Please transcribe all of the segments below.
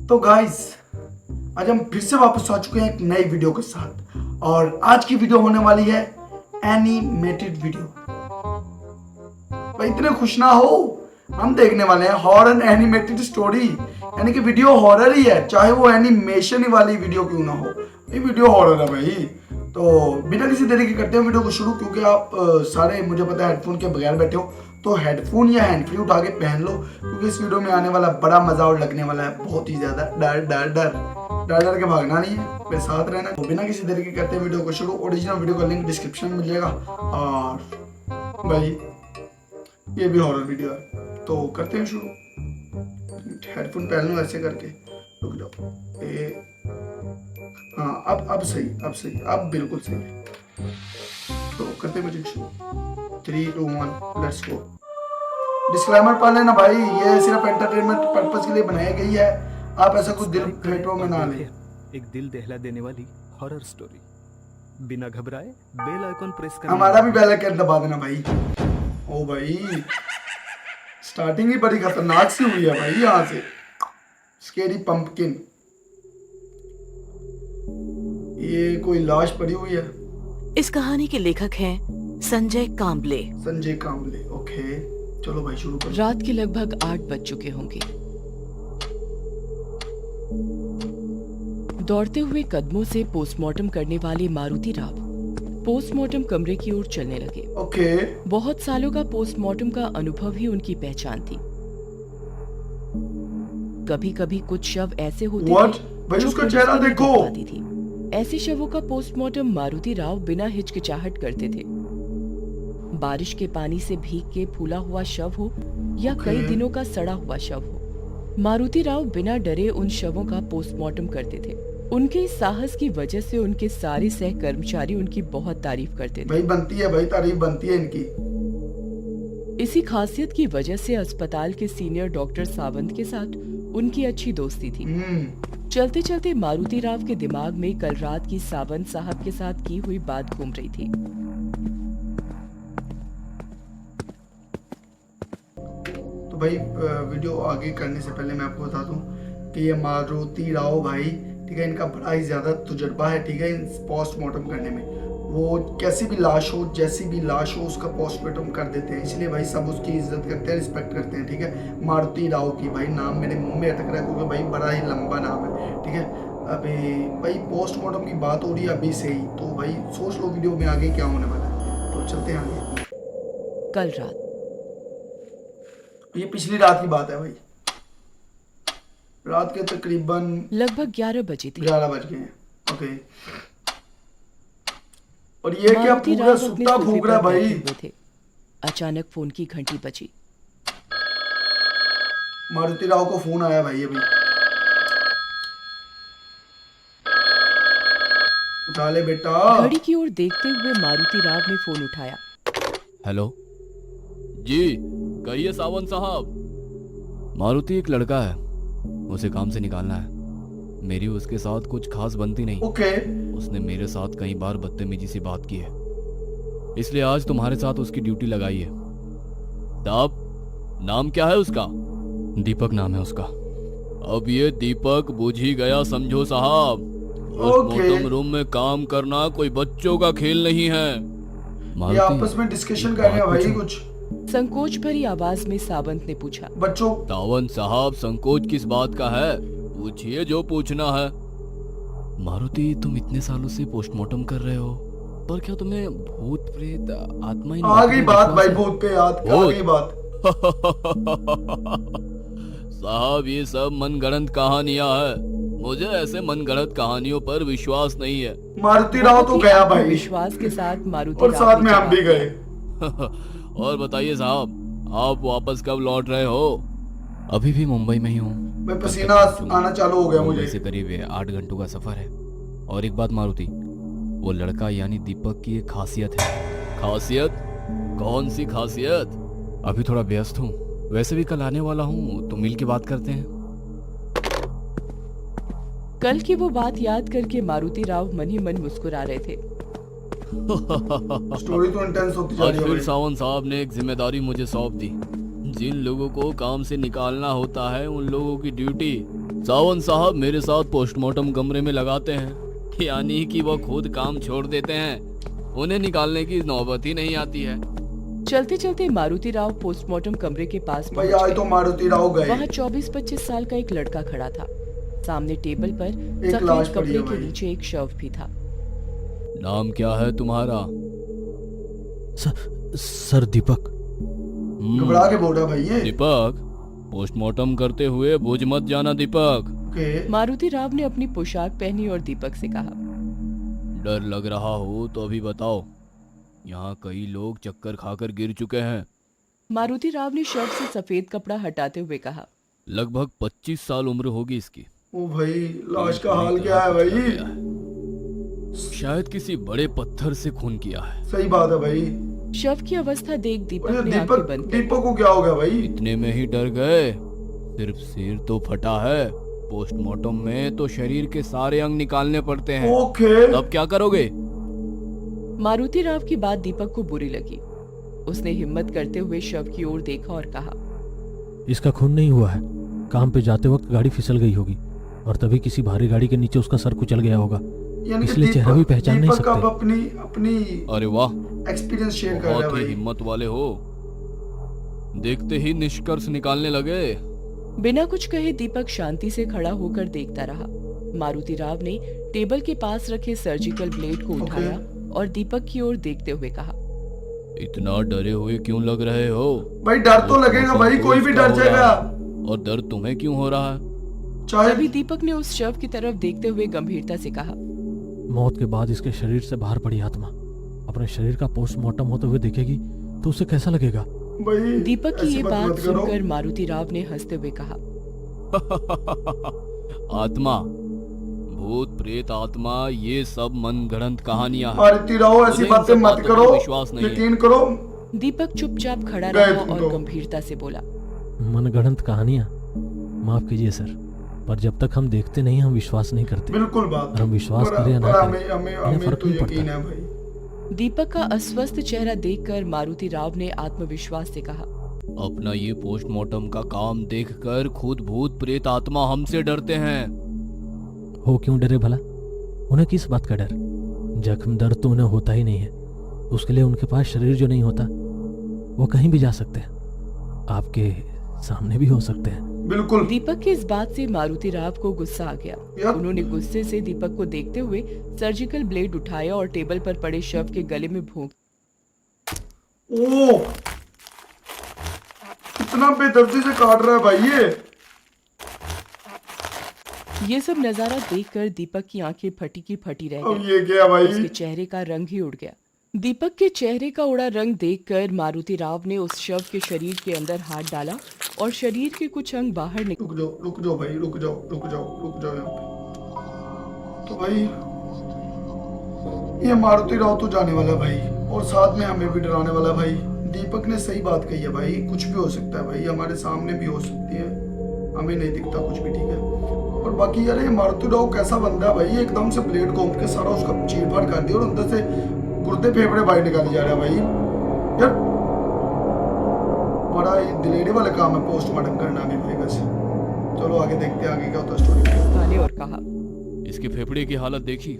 तो गाइस आज हम फिर से वापस आ चुके हैं एक नई वीडियो के साथ और आज की वीडियो होने वाली है एनिमेटेड वीडियो। भाई इतने खुश ना हो, हम देखने वाले हैं हॉरर एनिमेटेड स्टोरी, यानी कि वीडियो हॉरर ही है, चाहे वो एनिमेशन ही वाली वीडियो क्यों ना हो, ये वीडियो हॉरर है भाई। तो बिना किसी देरी के करते हैं वीडियो को शुरू, क्योंकि आप सारे मुझे पता है हेडफोन के बगैर बैठे हो, तो हेडफोन या हैंड फ्री उठा के पहन लो, क्योंकि इस वीडियो में आने वाला बड़ा मजा और लगने वाला है बहुत ही ज्यादा। डर डर डर डर डर के भागना नहीं है, मेरे साथ रहना। तो बिना किसी देरी के करते हैं वीडियो को शुरू। ओरिजिनल वीडियो का लिंक डिस्क्रिप्शन में मिल जाएगा और भाई ये भी हॉरर वीडियो है, तो करते हैं शुरू। हेडफोन पहन लो ऐसे करके, रुक जाओ। हाँ अब सही, अब बिल्कुल सही है। तो करते हैं म्यूजिक शुरू। 3, 2, 1 लेट्स गो। डिस्क्लेमर पढ़ लेना भाई, ये सिर्फ एंटरटेनमेंट पर्पस के लिए बनाई गई है, आप ऐसा कुछ दिल फेटो में ना लें। एक दिल दहला देने वाली हॉरर स्टोरी। बिना घबराए बेल आइकॉन प्रेस करना। हमारा भी बेल आइकन दबा देना भाई। ओ भाई स्टार्टिंग ही बड़ी खतरनाक सी हुई है भाई, यहाँ से स्केरी पंपकिन। ये कोई लाश पड़ी हुई है। इस कहानी के लेखक हैं संजय कांबले। ओके चलो भाई शुरू करो। रात के लगभग 8 बज चुके होंगे। दौड़ते हुए कदमों से पोस्टमार्टम करने वाले मारुति राव पोस्टमार्टम कमरे की ओर चलने लगे। ओके बहुत सालों का पोस्टमार्टम का अनुभव ही उनकी पहचान थी। कभी कभी कुछ शव ऐसे होते थे भाई जो उसका पुलिस चेहरा को नहीं देखो। देख पाती थी। ऐसे शवों का पोस्टमार्टम मारुति राव बिना हिचकिचाहट करते थे। बारिश के पानी से भीग के फूला हुआ शव हो या कई दिनों का सड़ा हुआ शव हो, मारुति राव बिना डरे उन शवों का पोस्टमार्टम करते थे। उनके इस साहस की वजह से उनके सारे सह कर्मचारी उनकी बहुत तारीफ करते थे। भाई बनती है भाई, तारीफ बनती है इनकी। इसी खासियत की वजह से अस्पताल के सीनियर डॉक्टर सावंत के साथ उनकी अच्छी दोस्ती थी। चलते चलते मारुति राव के दिमाग में कल रात की सावंत साहब के साथ की हुई बात घूम रही थी। तो भाई वीडियो आगे करने से पहले मैं आपको बता दूं कि ये मारुति राव भाई, ठीक है, इनका बड़ा ही ज्यादा तजुर्बा है, ठीक है, पोस्टमार्टम करने में। वो कैसी भी लाश हो, जैसी भी लाश हो, उसका पोस्टमार्टम कर देते हैं, इसलिए भाई सब उसकी इज्जत करते हैं, रिस्पेक्ट करते हैं, ठीक है। मारुति राव की भाई नाम मेरे मुंह में अटक रहा है, क्योंकि भाई बड़ा ही लंबा नाम है, ठीक है। अभी भाई पोस्टमार्टम की बात हो रही है अभी से ही, तो भाई सोच लो वीडियो में आगे क्या होने वाला है। तो चलते हैं आगे। कल रात, ये पिछली रात की बात है भाई, रात के तकरीबन लगभग 11 बजे थी। 11 बज गए हैं। ओके, और ये क्या मारुति पूरा राव अपने सुत्ता सोफे फूक रहा है पर भाई। बैठे हुए थे। अचानक फोन की घंटी बजी। मारुति राव को फोन आया भाई अभी। उठा ले बेटा। घड़ी की ओर देखते हुए मारुति राव ने फोन उठाया। हेलो जी, कहिए सावंत साहब। मारुति एक लड़का है, उसे काम से निकालना है। मेरी उसके साथ कुछ खास बनती नहीं। ओके उसने मेरे साथ कई बार बदतमीजी से बात की है, इसलिए आज तुम्हारे साथ उसकी ड्यूटी लगाई है। साहब, नाम क्या है उसका? दीपक नाम है उसका। अब ये दीपक बुझ ही गया समझो साहब। पोस्टमार्टम रूम में काम करना कोई बच्चों का खेल नहीं है। ये आपस में डिस्कशन कर रहे हैं भाई कुछ। संकोच भरी आवाज में सावंत ने पूछा। बच्चों, सावंत साहब, संकोच किस बात का है? पूछिए जो पूछना है। मारुति, तुम इतने सालों से पोस्टमार्टम कर रहे हो, पर क्या तुम्हें भूत प्रेत आत्मा आ गई बात भाई, भूत पे याद आ गई बात। साहब, ये सब मनगढ़ंत कहानियां है। मुझे ऐसे मनगढ़ंत कहानियों पर विश्वास नहीं है। मारुति राव तो गया भाई विश्वास के साथ मारुति और राव साथ ने में हम भी जवाब गए। और बताइए साहब, आप वापस कब लौट रहे हो? अभी भी मुंबई में ही हूँ। मैं पसीना आना चालू हो गया मुझे। से करीब 8 घंटों का सफर है। और एक बात मारुति, वो लड़का यानी दीपक की एक खासियत है। खासियत? कौन सी खासियत? अभी थोड़ा व्यस्त हूँ, वैसे भी कल आने वाला हूँ, तो मिल के बात करते हैं। कल की वो बात याद करके मारुति राव मन ही मन मुस्कुरा रहे थे। स्टोरी तो इंटेंस होती जा आज रही है फिर भाई। सावंत साहब ने एक जिम्मेदारी मुझे सौंप दी। जिन लोगों को काम से निकालना होता है, उन लोगों की ड्यूटी सावंत साहब मेरे साथ पोस्टमार्टम कमरे में लगाते हैं, यानी कि वो खुद काम छोड़ देते हैं, उन्हें निकालने की नौबत ही नहीं आती है। चलते चलते मारुति राव पोस्टमार्टम कमरे के पास भाई पहुंच आज गए। तो मारुति राव गए। वहाँ 24-25 साल का एक लड़का खड़ा था। सामने टेबल पर लाश सफेद पड़ी कपड़े है के भाई। नीचे एक शव भी था। नाम क्या है तुम्हारा? सर दीपक। घबरा के बोल रहा भाई ये। दीपक, पोस्टमार्टम करते हुए बुझ मत जाना दीपक। ओके। मारुति राव ने अपनी पोशाक पहनी और दीपक से कहा, डर लग रहा हो तो अभी बताओ, यहाँ कई लोग चक्कर खाकर गिर चुके हैं। मारुति राव ने शव से सफेद कपड़ा हटाते हुए कहा, लगभग 25 साल उम्र होगी इसकी। ओ भाई लाश का पूरी हाल तरह क्या है कुचला भाई? गया है। शायद किसी बड़े पत्थर से खून किया है। सही बात है भाई। शव की अवस्था देख दीपक अरे ने आंखें दीपक बंद कर दीपक को क्या हो गया भाई? इतने में ही डर गए? सिर्फ सिर तो फटा है, पोस्टमार्टम में तो शरीर के सारे अंग निकालने पड़ते हैं। ओके। तब क्या करोगे? मारुति राव की बात दीपक को बुरी लगी। उसने हिम्मत करते हुए शव की ओर देखा और कहा, इसका खून नहीं हुआ है, काम पे जाते वक्त गाड़ी फिसल गई होगी और तभी किसी भारी गाड़ी के नीचे उसका सर कुचल गया होगा, यानी कि इसलिए चेहरा भी पहचान नहीं दीपक अब सकते। अपनी अपनी अरे वाह, एक्सपीरियंस शेयर कर रहा है बहुत ही भाई। हिम्मत वाले हो। देखते ही निष्कर्ष निकालने लगे। बिना कुछ कहे दीपक शांति से खड़ा होकर देखता रहा। मारुति राव ने टेबल के पास रखे सर्जिकल ब्लेड को उठाया और दीपक की ओर देखते हुए कहा, इतना डरे हुए क्यों लग रहे हो? भाई डर तो लगेगा भाई, कोई भी डर जाएगा। और दर्द तुम्हें क्यों हो रहा है? चाहे तभी दीपक ने उस शव की तरफ देखते हुए गंभीरता से कहा, मौत के बाद इसके शरीर से बाहर पड़ी आत्मा अपने शरीर का पोस्टमार्टम होते हुए देखेगी तो उसे कैसा लगेगा? भाई दीपक की ऐसी ये मत बात करो। सुनकर मारुति राव ने हंसते हुए कहा, आत्मा, भूत प्रेत आत्मा, ये सब मनगढ़ंत कहानियां हैं। मारुति राव ऐसी मुझे इन बातें सब मत बातों करो, पर विश्वास नहीं है। यकीन करो। दीपक चुपचाप खड़ा गए रहा तुम और तो। गंभीरता से बोला, मनगढ़ंत कहानियां? माफ कीजिए सर, पर जब तक हम देखते नहीं हम विश्वास नहीं करते। बिल्कुल बात। और हम विश्वास पर- करें या ना पर करें, हमें इन्हें हमें फर्क तो नहीं पड़ता। यकीन है भाई। दीपक का अस्वस्थ चेहरा देखकर मारुति राव ने आत्मविश्वास से कहा, अपना ये पोस्टमार्टम का काम देखकर खुद भूत प्रेत आत्मा हमसे डरते हैं। हो क्यों डरे भला? उन्हें किस बात का डर? जख्म दर्द तो उन्हें होता ही नहीं है, उसके लिए उनके पास शरीर जो नहीं होता वो कहीं भी जा सकते हैं, आपके सामने भी हो सकते हैं। बिल्कुल। दीपक की इस बात से मारुति राव को गुस्सा आ गया। यार। उन्होंने गुस्से से दीपक को देखते हुए सर्जिकल ब्लेड उठाया और टेबल पर पड़े शव के गले में भोंक। ओ कितना बेदर्दी से काट रहा है भाई ये सब नजारा देखकर दीपक की आंखें फटी की फटी रह अब गई। ये क्या भाई? उसके चेहरे का रंग ही उड़ गया। दीपक के चेहरे का उड़ा रंग देखकर मारुति राव ने उस शव के शरीर के अंदर हाथ डाला और शरीर के कुछ अंग बाहर निकल। रुक जाओ भाई, रुक जाओ यहाँ पे। तो भाई ये मारुति राव तो जाने वाला है भाई, और साथ में हमें भी डराने वाला है भाई। दीपक ने सही बात कही है भाई, कुछ भी हो सकता है भाई, हमारे सामने भी हो सकती है, हमें नहीं दिखता कुछ भी, ठीक है। और बाकी यार ये मारुति राव कैसा बंदा है भाई, एकदम से ब्लेड घूम के सारा उसका चीर फाड़ कर दिया और अंदर से गुर्दे फेफड़े बाहर निकाले जा रहे हैं भाई। यार बड़ा ही दिलेरी वाला काम है पोस्टमार्टम करना भी भाई। वैसे चलो आगे देखते हैं आगे क्या होता है स्टोरी। खाने और कहा, इसके फेफड़े की हालत देखी,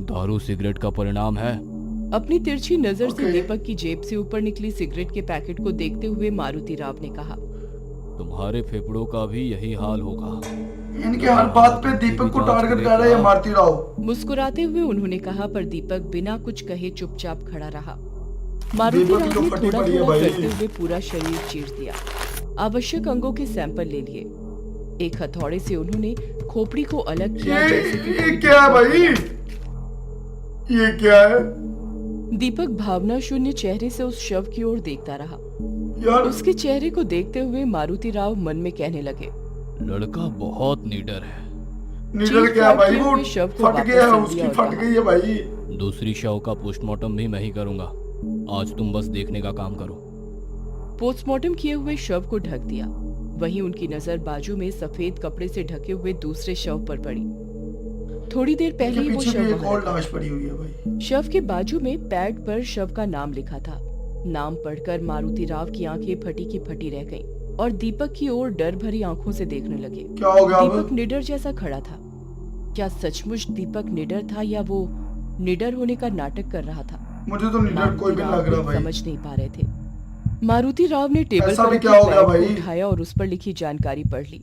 दारू सिगरेट का परिणाम है। अपनी तिरछी नजर से ओके। दीपक की जेब से ऊपर निकली सिगरेट के पैकेट को देखते हुए मारुति राव ने कहा, तुम्हारे फेफड़ों का भी यही हाल होगा। इनके हर बात पे दीपक को टारगेट कर रहा है ये मारुति राव। मुस्कुराते हुए उन्होंने कहा, पर दीपक बिना कुछ कहे चुपचाप खड़ा रहा। मारुति दीपक की राव तो ने फटी थोड़ा पड़ी है थोड़ा भाई। करते हुए पूरा शरीर चीर दिया। आवश्यक अंगों के सैंपल ले लिए। एक हथौड़े से उन्होंने खोपड़ी को अलग किया जैसे कि ये क्या है भाई? ये क्या है दीपक भावना शून्य चेहरे से उस शव की ओर देखता रहा। यार? उसके चेहरे को देखते हुए मारुति राव मन में कहने लगे, लड़का बहुत निडर है। निडर क्या है भाई? चीर वो फाड़ के शव को फट वापस गया है, रख उसकी दिया और फट कहा, गई है भाई। दूसरी शव का पोस्टमार्टम भी मैं ही करूंगा। आज तुम बस देखने का काम करो। पोस्टमार्टम किए हुए शव को ढक दिया। वहीं उनकी नजर बाजू में सफेद कपड़े से ढके हुए दूसरे शव पर पड़ी। थोड़ी देर पहले ही वो पीछे भी शव एक वहां और रखा। लाश पड़ी हुई है भाई। शव के बाजू में पैड पर शव का नाम लिखा था। नाम पढ़कर मारुति राव की आंखें फटी की फटी रह गईं। और दीपक की ओर डर भरी आंखों से देखने लगे। क्या हो गया दीपक अब? निडर जैसा खड़ा था। क्या सचमुच दीपक निडर था या वो निडर होने का नाटक कर रहा था? मुझे तो निडर कोई भी मारुति लग राव रहा भी भाई। समझ नहीं पा रहे थे। मारुति राव ने टेबल ऐसा पर भी रखे क्या हो गया बैग को भाई? उठाया और उस पर लिखी जानकारी पढ़ ली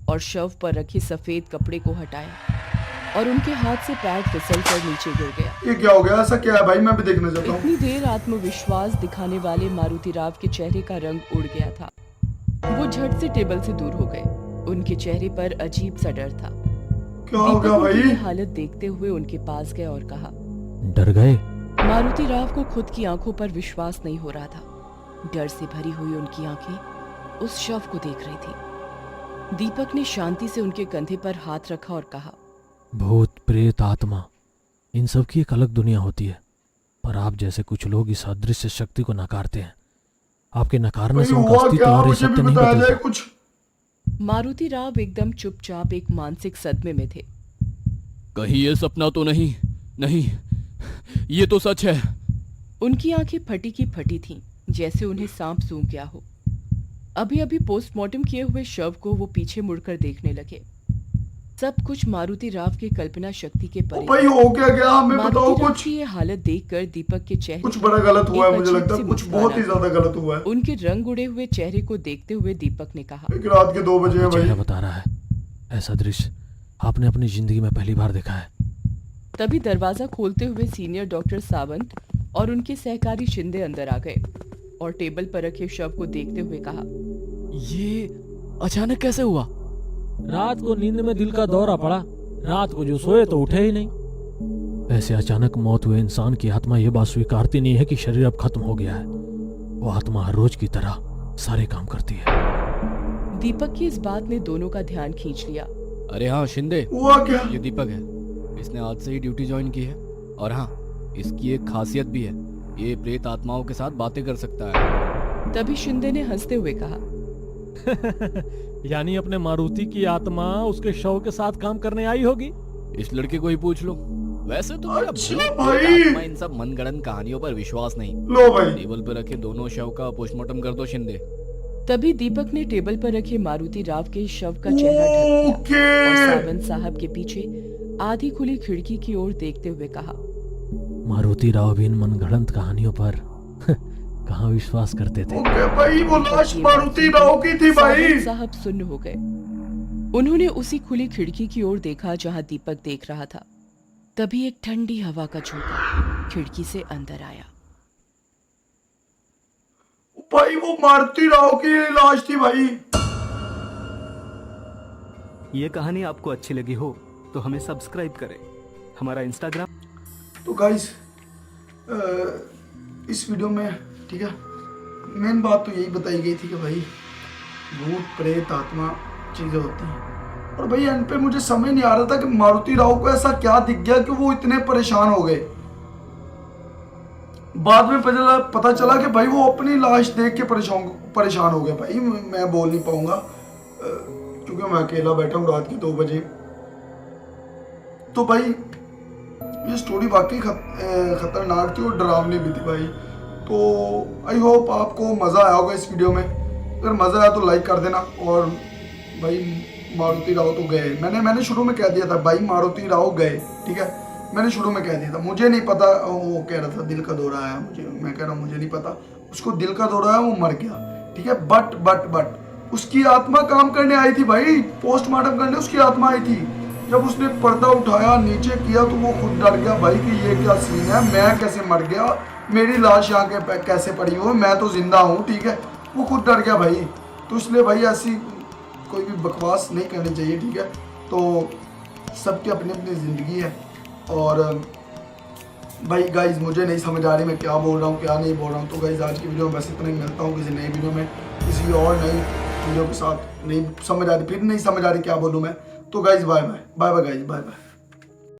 और शव पर रखे सफेद कपड़े को हटाया और उनके हाथ से पैर फिसल कर नीचे गिर गया। ये क्या हो गया? ऐसा क्या है भाई? मैं भी देखना चाहता हूँ। इतनी देर आत्मविश्वास दिखाने वाले मारुति राव के चेहरे का रंग उड़ गया था। वो झट से टेबल से दूर हो गए। उनके चेहरे पर अजीब सा डर था। क्या हो दीपक गया उनकी भाई? ये हालत देखते हुए उनके पास गया और कहा। डर गए? मारुति राव को खुद की आंखों पर विश्वास नहीं हो रहा था। डर से भरी हुई उनकी आंखें उस शव को देख रही थी। दीपक ने शांति से उनके कंधे पर हाथ रखा और कहा, भूत प्रेत आत्मा, इन सब की एक अलग दुनिया होती है, पर आप जैसे कुछ लोग इस अदृश्य शक्ति को नकारते हैं। आपके नकारने से भाई उनका हुआ अस्तित्व क्या? और ये मुझे सत्य भी नहीं बताया जाए बदलता। कुछ। मारुति राव एकदम चुपचाप एक मानसिक सदमे में थे। कहीं ये सपना तो नहीं? नहीं, ये तो सच है। उनकी आंखें फटी की फटी थीं, जैसे उन्हें सांप सूंघ गया हो। अभी अभी पोस्टमार्टम किए हुए शव को वो पीछे मुड़कर देखने लगे। सब कुछ मारुति राव के कल्पना शक्ति के ओ परे। भाई हो क्या गया? हमें बताओ मारुति राव कुछ। की ये हालत देखकर दीपक के चेहरे कुछ पर बड़ा गलत हुआ है, एक मुझे अजीब लगता सी है कुछ मुस्कान बहुत ही आ ज्यादा गलत हुआ है। गई। उनके रंग उड़े हुए चेहरे को देखते हुए दीपक ने कहा, एक रात के 2 बजे है चेहरा भाई। बता रहा है, ऐसा दृश्य आपने अपनी जिंदगी में पहली बार देखा है। तभी दरवाजा खोलते हुए सीनियर डॉक्टर सावंत और उनके सहकारी शिंदे अंदर आ गए और टेबल पर रखे शव को देखते हुए कहा, ये अचानक कैसे हुआ? रात को नींद में दिल का दौरा पड़ा, रात को जो सोए तो उठे ही नहीं। ऐसे अचानक मौत हुए इंसान की आत्मा ये बात स्वीकारती नहीं है कि शरीर अब खत्म हो गया है। वो आत्मा हर रोज की तरह सारे काम करती है। दीपक की इस बात ने दोनों का ध्यान खींच लिया। अरे हाँ शिंदे, हुआ क्या? ये दीपक है। इसने आज से ही ड्यूटी ज्वाइन की है। और हाँ, इसकी एक खासियत भी है, ये प्रेत आत्माओं के साथ बातें कर सकता है। तभी शिंदे ने हंसते हुए कहा, यानी अपने मारुति की आत्मा उसके शव के साथ काम करने आई होगी। इस लड़के को ही पूछ लो। वैसे तो मेरा अच्छा भूत, भाई। प्रेत, आत्मा, इन सब मनगढ़ंत कहानियों पर विश्वास नहीं। लो भाई। टेबल पर रखे दोनों शव का पोस्टमार्टम कर दो शिंदे। तभी दीपक ने टेबल पर रखे मारुति राव के शव का चेहरा ढक दिया और ओके। सावंत साहब के पीछे आधी खुली खिड़की की ओर देखते हुए कहा, मारुति राव भी इन मनगढ़ंत कहानियों पर कहाँ विश्वास करते थे। ओके भाई, वो लाश मारुति राव की थी भाई। सावंत साहब सुन्न हो गए। उन्होंने उसी खुली खिड़की की ओर देखा जहां दीपक देख रहा था। तभी एक ठंडी हवा का झोंका खिड़की से अंदर आया। भाई वो मारुति राव की लाश थी भाई। ये कहानी आपको अच्छी लगी हो तो हमें सब्सक्राइब करें। हमारा इंस्टाग्राम। तो गाइस इस वीडियो में ठीक है, मेन बात तो यही बताई गई थी कि भाई भूत प्रेत आत्मा चीज़ें होती हैं। और भाई एंड पे मुझे समझ नहीं आ रहा था कि मारुति राव को ऐसा क्या दिख गया कि वो इतने परेशान हो गए। बाद में पता चला कि भाई वो अपनी लाश देख के परेशान हो गया। भाई मैं बोल नहीं पाऊंगा क्योंकि मैं अकेला बैठा हूँ रात के 2 बजे। तो भाई ये स्टोरी वाकई खतरनाक थी और डरावनी भी थी भाई। तो आई होप आपको मज़ा आया होगा इस वीडियो में। अगर मज़ा आया तो लाइक कर देना। और भाई मारुति राव तो गए, मैंने शुरू में कह दिया था भाई मारुति राव गए, ठीक है, मैंने शुरू में कह दिया था। मुझे नहीं पता, वो कह रहा था दिल का दौरा आया मुझे, मैं कह रहा हूँ मुझे नहीं पता, उसको दिल का दौरा आया, वो मर गया, ठीक है। बट उसकी आत्मा काम करने आई थी भाई, पोस्टमार्टम करने उसकी आत्मा आई थी। जब उसने पर्दा उठाया नीचे किया तो वो खुद डर गया भाई कि ये क्या सीन है, मैं कैसे मर गया, मेरी लाश यहाँ के कैसे पड़ी हो, मैं तो जिंदा हूँ, ठीक है। वो खुद डर गया भाई। तो इसलिए भाई ऐसी कोई भी बकवास नहीं करनी चाहिए, ठीक है। तो सबकी अपनी अपनी ज़िंदगी है। और भाई गाइज मुझे नहीं समझ आ रही मैं क्या बोल रहा हूँ क्या नहीं बोल रहा हूँ। तो गाइज आज की वीडियो में बस इतना ही, मिलता हूँ किसी नई वीडियो में किसी और नई वीडियो के साथ। नहीं समझ आ रही, फिर नहीं समझ आ रही क्या बोलूँ मैं। तो guys bye bye guys, bye bye.